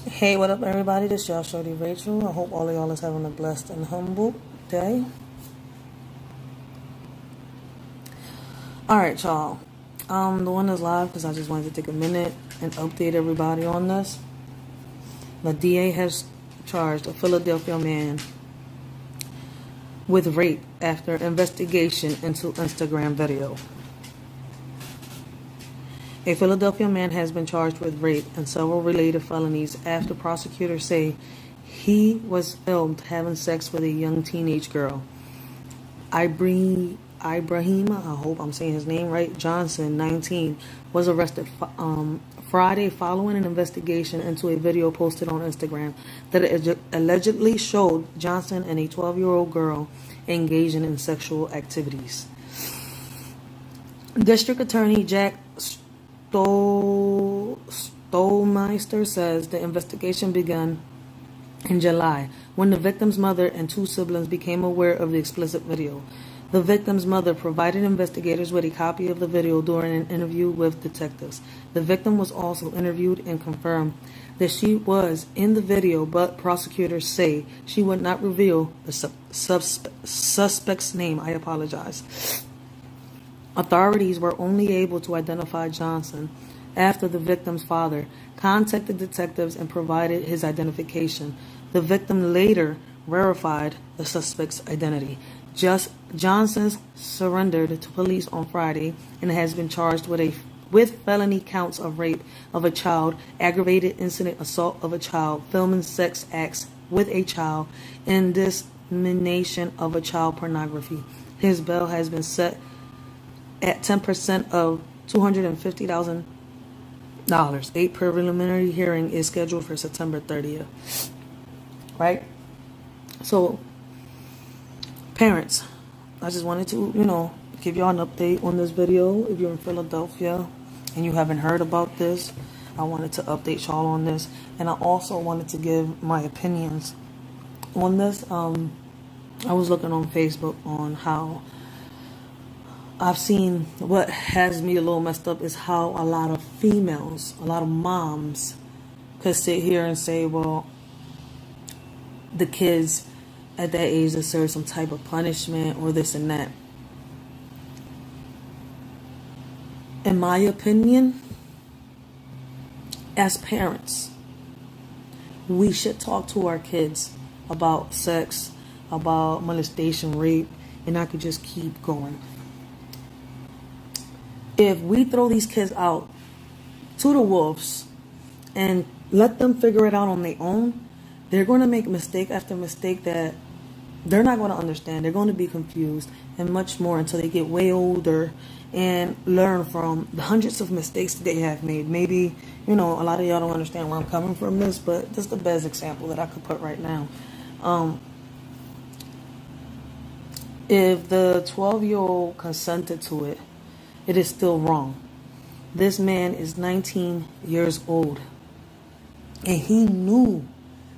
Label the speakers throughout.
Speaker 1: Hey, what up, everybody? This y'all, Shorty Rachel. I hope all of y'all is having a blessed and humble day. All right, y'all. The one that's live because I just wanted to take a minute and update everybody on this. The DA has charged a Philadelphia man with rape after investigation into Instagram video. A Philadelphia man has been charged with rape and several related felonies after prosecutors say he was filmed having sex with a young teenage girl. Ibrahima, I hope I'm saying his name right, Johnson, 19, was arrested Friday following an investigation into a video posted on Instagram that allegedly showed Johnson and a 12-year-old girl engaging in sexual activities. District Attorney Jack Stolmeister says the investigation began in July when the victim's mother and two siblings became aware of the explicit video. The victim's mother provided investigators with a copy of the video during an interview with detectives. The victim was also interviewed and confirmed that she was in the video, but prosecutors say she would not reveal the suspect's name. I apologize. Authorities were only able to identify Johnson after the victim's father contacted detectives and provided his identification. The victim later verified the suspect's identity. Johnson surrendered to police on Friday and has been charged with felony counts of rape of a child, aggravated incident assault of a child, filming sex acts with a child, and dissemination of a child pornography. His bail has been set at 10% of $250,000. A preliminary hearing is scheduled for September 30th. Right? So, parents, I just wanted to, give y'all an update on this video. If you're in Philadelphia and you haven't heard about this, I wanted to update y'all on this. And I also wanted to give my opinions on this. I was looking on Facebook on how I've seen what has me a little messed up is how a lot of females, a lot of moms could sit here and say, well, the kids at that age deserve some type of punishment or this and that. In my opinion, as parents, we should talk to our kids about sex, about molestation, rape, and I could just keep going. If we throw these kids out to the wolves and let them figure it out on their own, they're going to make mistake after mistake that they're not going to understand. They're going to be confused and much more until they get way older and learn from the hundreds of mistakes that they have made. Maybe, a lot of y'all don't understand where I'm coming from this, but this is the best example that I could put right now. If the 12-year-old consented to it, it is still wrong. This man is 19 years old. And he knew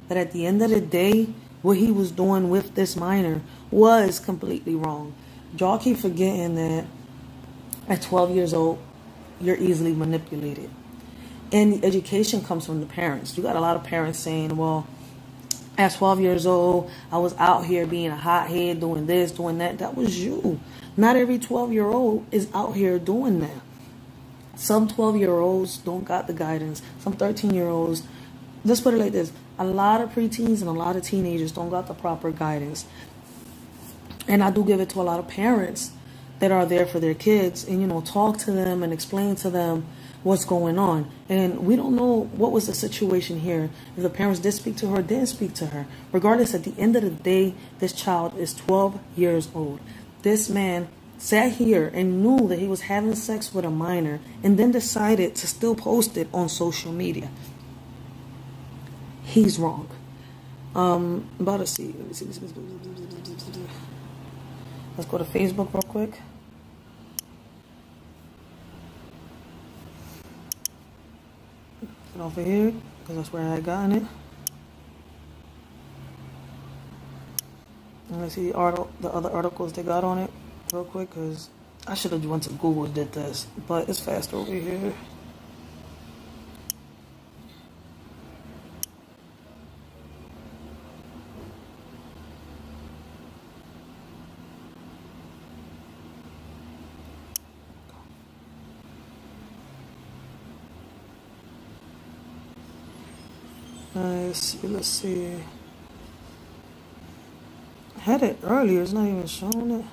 Speaker 1: that at the end of the day, what he was doing with this minor was completely wrong. Y'all keep forgetting that at 12 years old, you're easily manipulated. And the education comes from the parents. You got a lot of parents saying, well, at 12 years old, I was out here being a hothead, doing this, doing that. That was you. Not every 12-year-old is out here doing that. Some 12-year-olds don't got the guidance. Some 13-year-olds, let's put it like this. A lot of preteens and a lot of teenagers don't got the proper guidance. And I do give it to a lot of parents that are there for their kids and, talk to them and explain to them what's going on. And we don't know what was the situation here. If the parents did speak to her or didn't speak to her. Regardless, at the end of the day, this child is 12 years old. This man sat here and knew that he was having sex with a minor and then decided to still post it on social media. He's wrong. About to see. Let's go to Facebook real quick. Get over here because that's where I had gotten it. Let's see the other articles they got on it real quick because I should have went to Google and did this, but it's faster over here. Let's see. I had it earlier. It's not even showing it.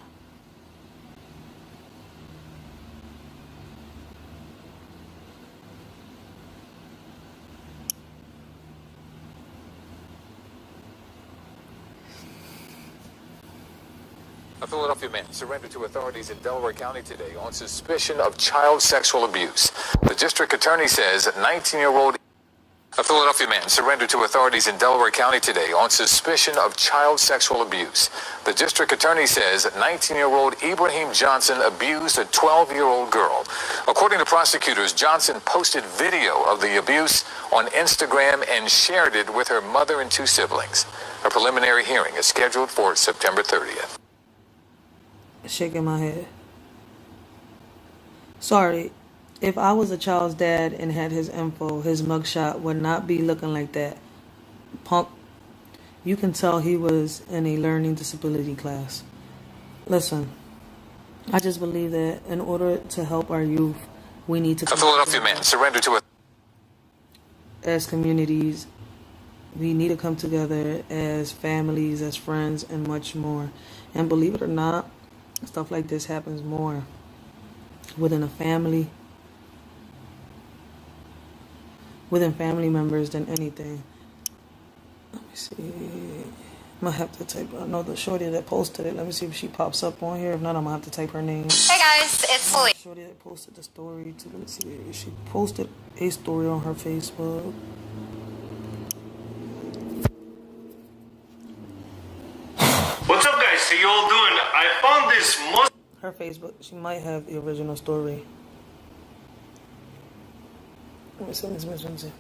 Speaker 2: A Philadelphia man surrendered to authorities in Delaware County today on suspicion of child sexual abuse. The district attorney says 19-year-old... A Philadelphia man surrendered to authorities in Delaware County today on suspicion of child sexual abuse. The district attorney says 19-year-old Ibrahim Johnson abused a 12-year-old girl. According to prosecutors, Johnson posted video of the abuse on Instagram and shared it with her mother and two siblings. A preliminary hearing is scheduled for September 30th.
Speaker 1: Shaking my head. Sorry, if I was a child's dad and had his info, his mugshot would not be looking like that. Punk, you can tell he was in a learning disability class. Listen, I just believe that in order to help our youth, we need to...
Speaker 2: A Philadelphia man surrendered to a...
Speaker 1: As communities, we need to come together as families, as friends, and much more. And believe it or not, stuff like this happens more within a family, within family members than anything. Let me see. I'm gonna have to type. I know the shorty that posted it. Let me see if she pops up on here. If not, I'm gonna have to type her name.
Speaker 3: Hey guys, it's Louie.
Speaker 1: Shorty that posted the story too. Let me see. She posted a story on her Facebook.
Speaker 4: What's up, guys? How you all doing? I found this most...
Speaker 1: Her Facebook, she might have the original story. Let me see.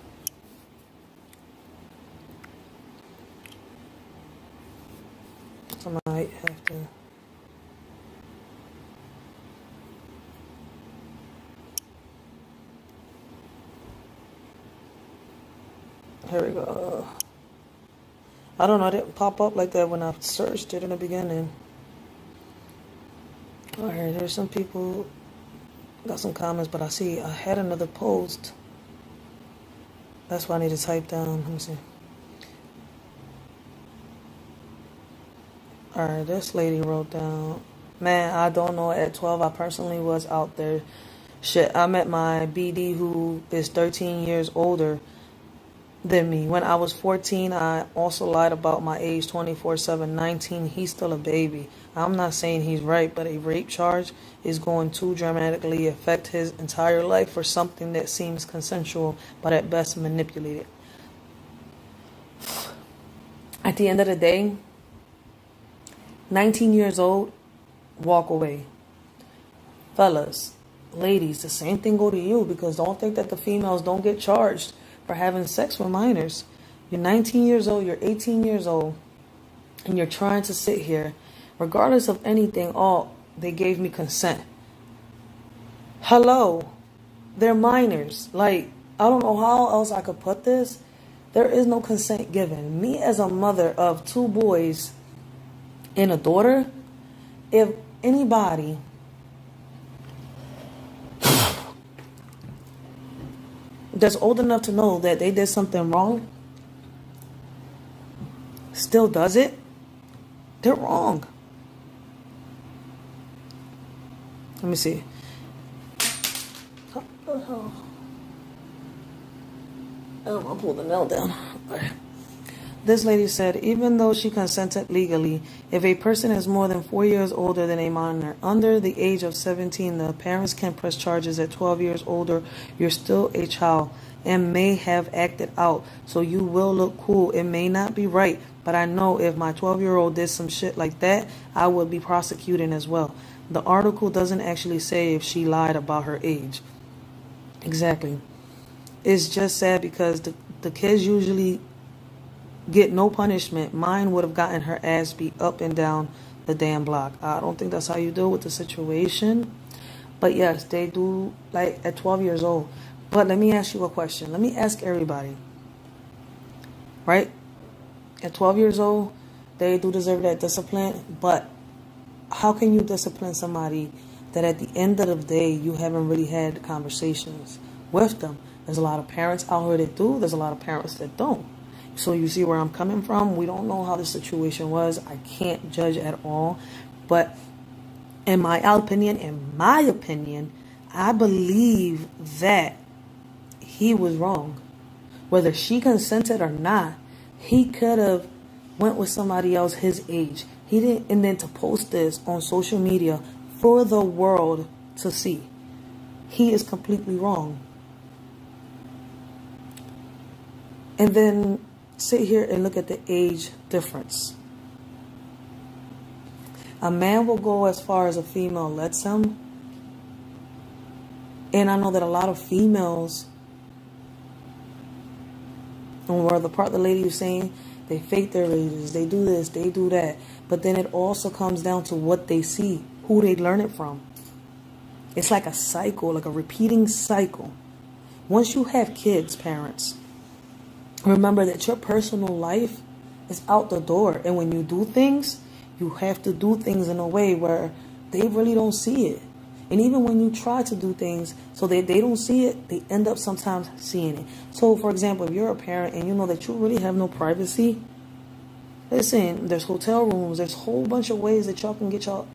Speaker 1: I might have to. Here we go. I don't know, it didn't pop up like that when I searched it in the beginning. Alright, there's some people got some comments, but I see I had another post. That's why I need to type down. Let me see. Alright, this lady wrote down, man, I don't know, at 12 I personally was out there. Shit, I met my BD who is 13 years older than me. When I was 14, I also lied about my age 24/7. 19, he's still a baby. I'm not saying he's right, but a rape charge is going to dramatically affect his entire life for something that seems consensual, but at best manipulated. At the end of the day, 19 years old, walk away. Fellas, ladies, the same thing go to you, because don't think that the females don't get charged for having sex with minors. You're 19 years old, you're 18 years old, and you're trying to sit here, regardless of anything, they gave me consent. Hello, they're minors. Like, I don't know how else I could put this. There is no consent given. Me as a mother of 2 boys and a daughter, if anybody that's old enough to know that they did something wrong still does it, they're wrong. Let me see. Oh, I'm gonna pull the nail down. This lady said, even though she consented legally, if a person is more than 4 years older than a minor, under the age of 17, the parents can press charges. At 12 years older, you're still a child and may have acted out, so you will look cool. It may not be right, but I know if my 12-year-old did some shit like that, I would be prosecuting as well. The article doesn't actually say if she lied about her age. Exactly. It's just sad because the kids usually get no punishment. Mine would have gotten her ass beat up and down the damn block. I don't think that's how you deal with the situation. But yes, they do, like, at 12 years old. But let me ask you a question. Let me ask everybody. Right? At 12 years old, they do deserve that discipline. But how can you discipline somebody that at the end of the day, you haven't really had conversations with them? There's a lot of parents out here that do. There's a lot of parents that don't. So you see where I'm coming from? We don't know how the situation was. I can't judge at all. But in my opinion, I believe that he was wrong. Whether she consented or not, he could have went with somebody else his age. He didn't, and then to post this on social media for the world to see. He is completely wrong. And then sit here and look at the age difference. A man will go as far as a female lets him. And I know that a lot of females, and where the part the lady was saying, they fake their ages, they do this, they do that. But then it also comes down to what they see, who they learn it from. It's like a cycle, like a repeating cycle. Once you have kids, parents, remember that your personal life is out the door. And when you do things, you have to do things in a way where they really don't see it. And even when you try to do things so that they don't see it, they end up sometimes seeing it. So, for example, if you're a parent and you know that you really have no privacy, listen, there's hotel rooms, there's a whole bunch of ways that y'all can get y'all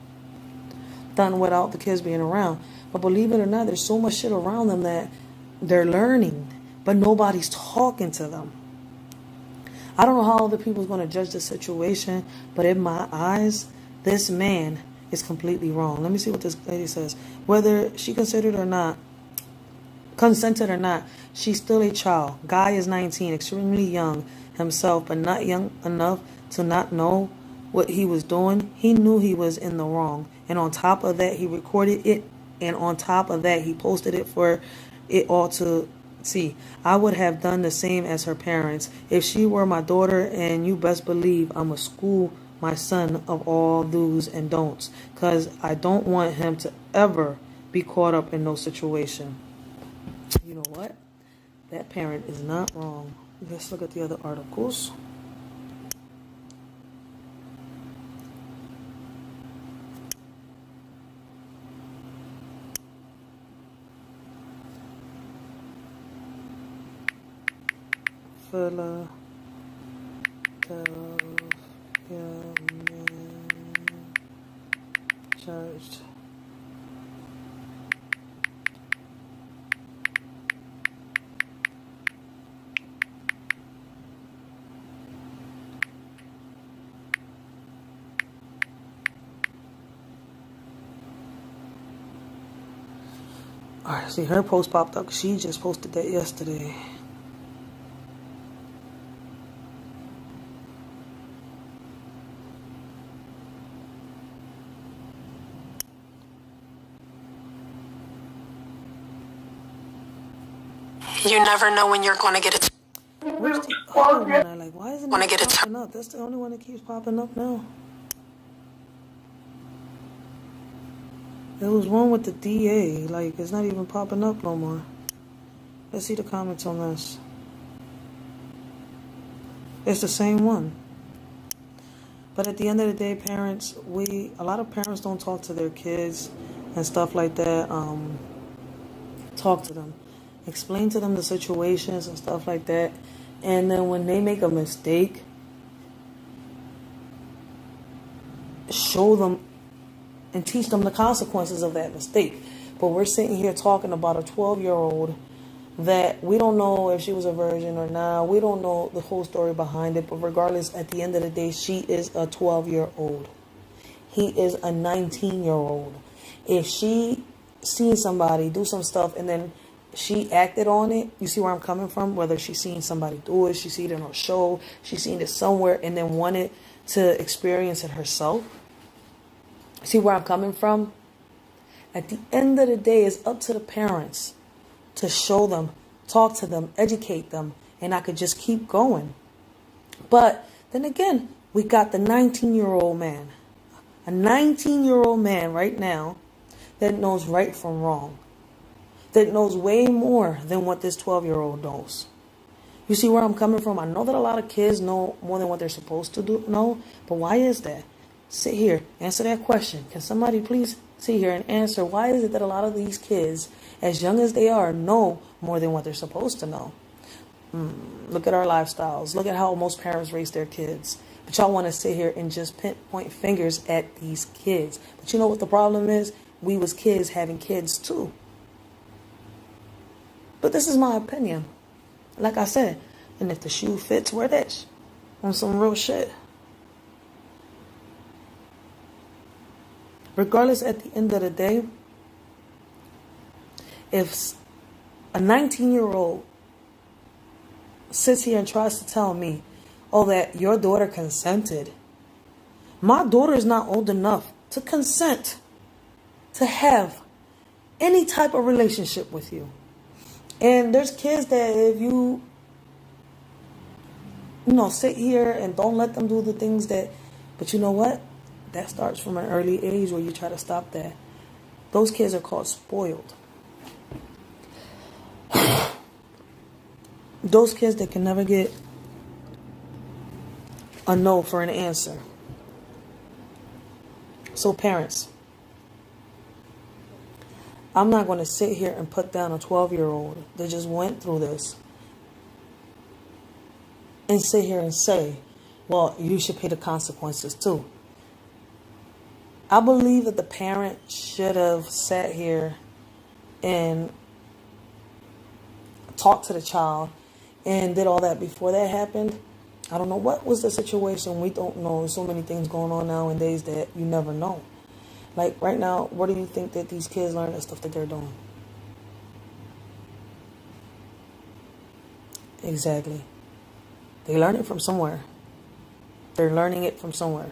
Speaker 1: done without the kids being around. But believe it or not, there's so much shit around them that they're learning, but nobody's talking to them. I don't know how other people's going to judge the situation, but in my eyes, this man is completely wrong. Let me see what this lady says. Whether she consented or not, she's still a child. Guy is 19, extremely young himself, but not young enough to not know what he was doing. He knew he was in the wrong. And on top of that, he recorded it. And on top of that, he posted it for it all to see. I would have done the same as her parents. If she were my daughter, and you best believe I'm a school my son of all do's and don'ts, because I don't want him to ever be caught up in no situation. You know what? That parent is not wrong. Let's look at the other articles. Philadelphia man charged. Alright, see, her post popped up. She just posted that yesterday.
Speaker 3: You never know when you're going to get it.
Speaker 1: Where's the other one? I like, why isn't it popping up? That's the only one that keeps popping up now. There was one with the DA. Like, it's not even popping up no more. Let's see the comments on this. It's the same one. But at the end of the day, parents, a lot of parents don't talk to their kids and stuff like that. Talk to them. Explain to them the situations and stuff like that. And then when they make a mistake, show them and teach them the consequences of that mistake. But we're sitting here talking about a 12-year-old that we don't know if she was a virgin or not. We don't know the whole story behind it. But regardless, at the end of the day, she is a 12-year-old. He is a 19-year-old. If she sees somebody do some stuff and then she acted on it, you see where I'm coming from? Whether she's seen somebody do it, she seen it on a show, she's seen it somewhere and then wanted to experience it herself. See where I'm coming from? At the end of the day, it's up to the parents to show them, talk to them, educate them, and I could just keep going. But then again, we got the 19-year-old man. A 19-year-old man right now that knows right from wrong. That knows way more than what this 12-year-old knows. You see where I'm coming from? I know that a lot of kids know more than what they're supposed to know, but why is that? Sit here, answer that question. Can somebody please sit here and answer why is it that a lot of these kids, as young as they are, know more than what they're supposed to know? Look at our lifestyles. Look at how most parents raise their kids. But y'all want to sit here and just point fingers at these kids. But you know what the problem is? We was kids having kids too. But this is my opinion. Like I said, and if the shoe fits, wear it. On some real shit. Regardless, at the end of the day, if a 19-year-old sits here and tries to tell me, oh, that your daughter consented. My daughter is not old enough to consent to have any type of relationship with you. And there's kids that if you sit here and don't let them do the things that, but you know what? That starts from an early age where you try to stop that. Those kids are called spoiled. Those kids that can never get a no for an answer. So parents, I'm not going to sit here and put down a 12-year-old that just went through this and sit here and say, well, you should pay the consequences too. I believe that the parent should have sat here and talked to the child and did all that before that happened. I don't know what was the situation. We don't know. There's so many things going on nowadays that you never know. Like right now, what do you think that these kids learn the stuff that they're doing? Exactly. They learn it from somewhere. They're learning it from somewhere.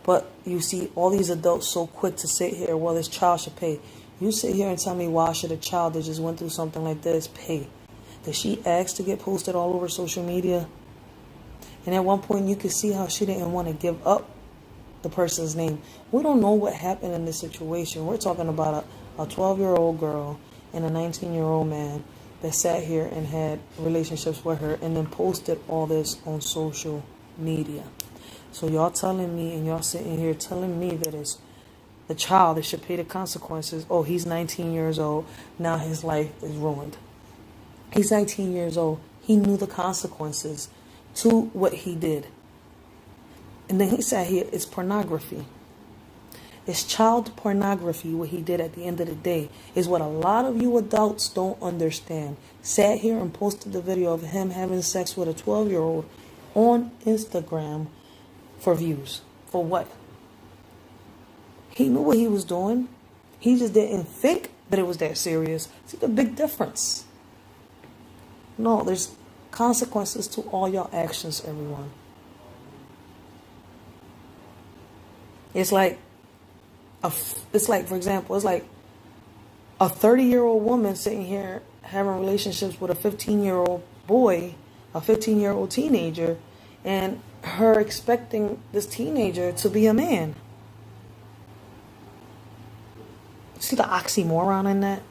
Speaker 1: But you see all these adults so quick to sit here, well, this child should pay. You sit here and tell me, why should a child that just went through something like this pay? Did she ask to get posted all over social media? And at one point you could see how she didn't want to give up the person's name. We don't know what happened in this situation. We're talking about a 12-year-old girl and a 19-year-old man that sat here and had relationships with her and then posted all this on social media. So y'all telling me and y'all sitting here telling me that it's the child that should pay the consequences. Oh, he's 19 years old. Now his life is ruined. He's 19 years old. He knew the consequences to what he did. And then he sat here, it's pornography. It's child pornography. What he did at the end of the day is what a lot of you adults don't understand. Sat here and posted the video of him having sex with a 12-year-old on Instagram for views. For what? He knew what he was doing. He just didn't think that it was that serious. See the big difference? No, there's consequences to all your actions, everyone. It's like, for example, it's like a 30-year-old woman sitting here having relationships with a 15-year-old boy, a 15-year-old teenager, and her expecting this teenager to be a man. See the oxymoron in that?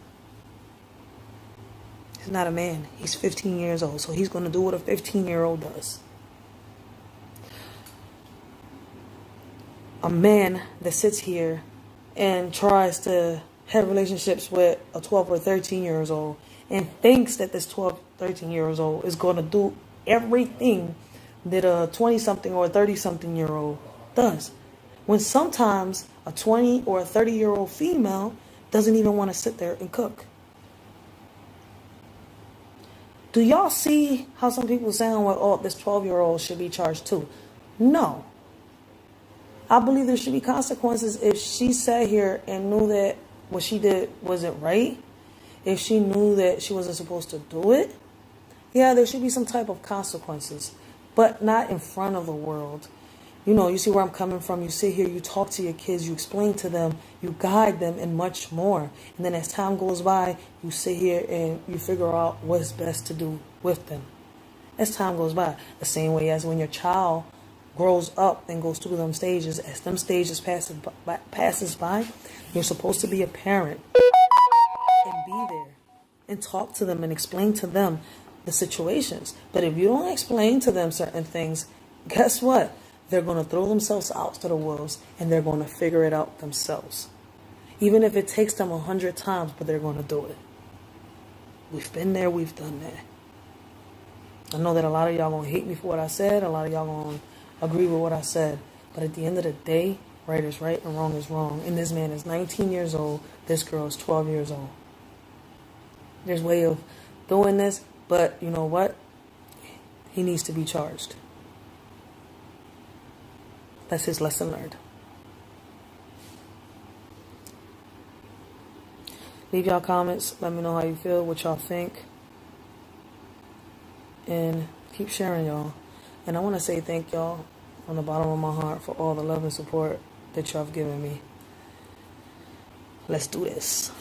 Speaker 1: He's not a man. He's 15 years old, so he's going to do what a 15-year-old does. A man that sits here and tries to have relationships with a 12 or 13 years old and thinks that this 12, 13 years old is going to do everything that a 20-something or a 30-something-year-old does. When sometimes a 20 or a 30-year-old female doesn't even want to sit there and cook. Do y'all see how some people sound like, oh, this 12-year-old should be charged too? No. I believe there should be consequences if she sat here and knew that what she did wasn't right. If she knew that she wasn't supposed to do it. Yeah, there should be some type of consequences. But not in front of the world. You know, you see where I'm coming from. You sit here, you talk to your kids, you explain to them, you guide them, and much more. And then as time goes by, you sit here and you figure out what's best to do with them. As time goes by. The same way as when your child grows up and goes through them stages. As them stages passes by, you're supposed to be a parent and be there and talk to them and explain to them the situations. But if you don't explain to them certain things, guess what? They're going to throw themselves out to the wolves and they're going to figure it out themselves. Even if it takes them 100 times, but they're going to do it. We've been there, we've done that. I know that a lot of y'all gonna hate me for what I said. A lot of y'all gonna agree with what I said. But at the end of the day, right is right and wrong is wrong. And this man is 19 years old. This girl is 12 years old. There's a way of doing this, but you know what? He needs to be charged. That's his lesson learned. Leave y'all comments. Let me know how you feel, what y'all think. And keep sharing, y'all. And I want to say thank y'all from the bottom of my heart for all the love and support that y'all have given me. Let's do this.